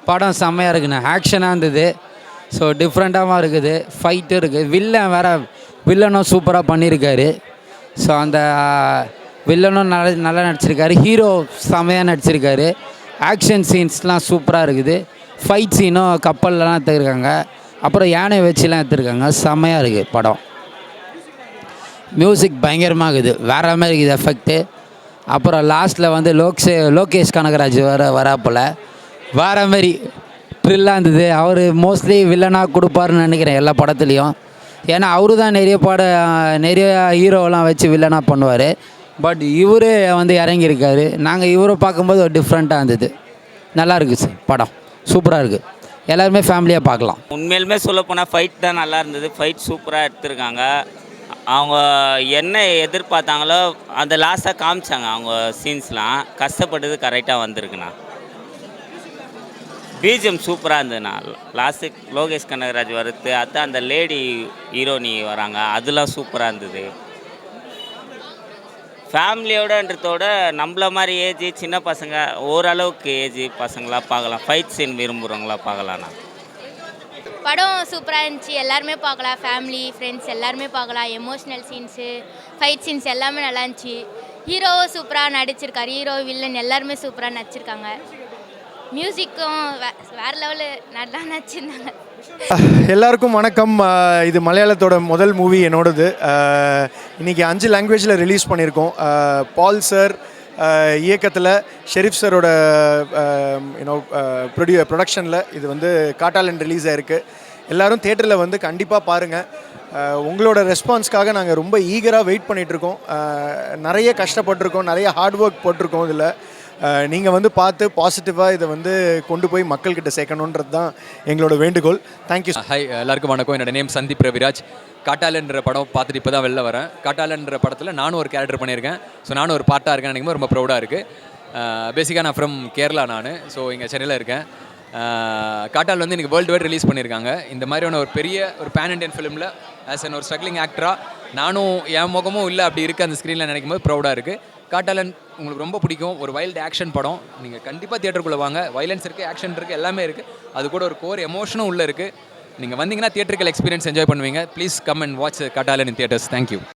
படம் செம்மையாக இருக்குண்ணே. ஆக்ஷனாக இருந்தது. ஸோ டிஃப்ரெண்ட்டாகவும் இருக்குது. ஃபைட்டும் இருக்குது. வில்லனும் சூப்பராக பண்ணியிருக்காரு. ஸோ அந்த வில்லனும் நல்லா நடிச்சிருக்காரு. ஹீரோ செம்மையாக நடிச்சிருக்காரு. ஆக்ஷன் சீன்ஸ்லாம் சூப்பராக இருக்குது. ஃபைட் சீனும் கப்பல்லாம் எடுத்துருக்காங்க. அப்புறம் யானை வச்சுலாம் எடுத்துருக்காங்க. செம்மையாக இருக்குது படம். மியூசிக் பயங்கரமாக இருக்குது. வேறு மாதிரி இருக்குது எஃபெக்ட்டு. அப்புறம் லாஸ்ட்டில் வந்து லோகேஷ் கனகராஜ் வராப்பில் வேறு மாதிரி த்ரில்லாக இருந்தது. அவர் மோஸ்ட்லி வில்லனாக கொடுப்பாருன்னு நினைக்கிறேன் எல்லா படத்துலேயும். ஏன்னா அவரு தான் நிறைய ஹீரோவெல்லாம் வச்சு வில்லனாக பண்ணுவார். பட் இவரே வந்து இறங்கியிருக்காரு. நாங்கள் இவரை பார்க்கும்போது ஒரு டிஃப்ரெண்ட்டாக இருந்தது. நல்லா இருக்குது சார் படம். சூப்பராக இருக்குது. எல்லாருமே ஃபேமிலியாக பார்க்கலாம். உண்மையிலுமே சொல்லப்போனால் ஃபைட் தான் நல்லா இருந்தது. ஃபைட் சூப்பராக எடுத்திருக்காங்க. அவங்க என்ன எதிர்பார்த்தாங்களோ அந்த லாஸ்ட்டாக காமிச்சாங்க. அவங்க சீன்ஸ்லாம் கஷ்டப்பட்டது கரெக்டாக வந்திருக்குண்ணா. பிஜிஎம் சூப்பராக இருந்ததுண்ணா. லாஸ்ட்டு லோகேஷ் கனகராஜ் வருது. அதுதான் அந்த லேடி ஹீரோனி வராங்க. அதெல்லாம் சூப்பராக இருந்தது. ஃபேமிலியோடன்றதோட நம்மள மாதிரி ஏஜ் சின்ன பசங்க ஓரளவுக்கு ஏஜ் பசங்களாக பார்க்கலாம். ஃபைட் சீன் விரும்புகிறவங்களா பார்க்கலாண்ணா. படம் சூப்பராக இருந்துச்சு. எல்லாருமே பார்க்கலாம். ஃபேமிலி ஃப்ரெண்ட்ஸ் எல்லாருமே பார்க்கலாம். எமோஷ்னல் சீன்ஸு ஃபைட் சீன்ஸ் எல்லாமே நல்லா இருந்துச்சு. ஹீரோவும் சூப்பராக நடிச்சிருக்காரு. ஹீரோ வில்லன் எல்லாருமே சூப்பராக நடிச்சிருக்காங்க. மியூசிக்கும் வேறு லெவலு நல்லா நடிச்சிருந்தாங்க. எல்லாருக்கும் வணக்கம். இது மலையாளத்தோட முதல் மூவி என்னோடது. இன்றைக்கி 5 லாங்குவேஜில் ரிலீஸ் பண்ணியிருக்கோம். பால் சார் இயக்கத்தில் ஷெரீஃப் சாரோட ப்ரொடக்ஷனில் இது வந்து காட்டாலன் ரிலீஸ் ஆகிருக்கு. எல்லோரும் தேட்டரில் வந்து கண்டிப்பாக பாருங்கள். உங்களோட ரெஸ்பான்ஸ்க்காக நாங்கள் ரொம்ப ஈகராக வெயிட் பண்ணிகிட்ருக்கோம். நிறைய கஷ்டப்பட்டிருக்கோம், நிறைய ஹார்ட் ஒர்க் போட்டிருக்கோம். இதில் நீங்கள் வந்து பார்த்து பாசிட்டிவாக இதை வந்து கொண்டு போய் மக்கள்கிட்ட சேர்க்கணுன்றது தான் எங்களோட வேண்டுகோள். தேங்க்யூ. ஹாய், எல்லாருக்கும் வணக்கம். என்னோட நேம் சந்தீப் ரவிராஜ். காட்டாலன்ற படம் பார்த்துட்டு இப்போ தான் வெளில வரேன். காட்டாலன்ற படத்தில் நானும் ஒரு கேரக்டர் பண்ணியிருக்கேன். ஸோ நானும் ஒரு பார்ட்டாக இருக்கேன். நினைக்கும் ரொம்ப ப்ரௌடாக இருக்குது. பேசிக்காக நான் ஃப்ரம் கேரளா. ஸோ இங்கே சென்னையில் இருக்கேன். காட்டால் வந்து எனக்கு வேர்ல்டு வைட் ரிலீஸ் பண்ணியிருக்காங்க. இந்த மாதிரியான ஒரு பெரிய ஒரு பேன் இண்டியன் ஃபிலிமில் ஆஸ் அன் ஒரு ஸ்ட்ரகிளிங் ஆக்டராக நானும் என் முகமும் இல்லை அப்படி இருக்குது அந்த ஸ்க்ரீனில் நினைக்கும் போது ப்ரௌடாக இருக்குது. காட்டாலன் உங்களுக்கு ரொம்ப பிடிக்கும். ஒரு வைல்டு ஆக்ஷன் படம். நீங்கள் கண்டிப்பாக தியேட்டருக்குள்ளே வாங்க. வைலன்ஸ் இருக்குது, ஆக்ஷன் இருக்குது, எல்லாமே இருக்குது. அது கூட ஒரு கோர் எமோஷனும் உள்ளே இருக்குது. நீங்கள் வந்தீங்கன்னா தியேட்டருக்கல் எக்ஸ்பீரியன்ஸ் என்ஜாய் பண்ணுவீங்க. Please come and watch Kattalan in theatres. Thank you.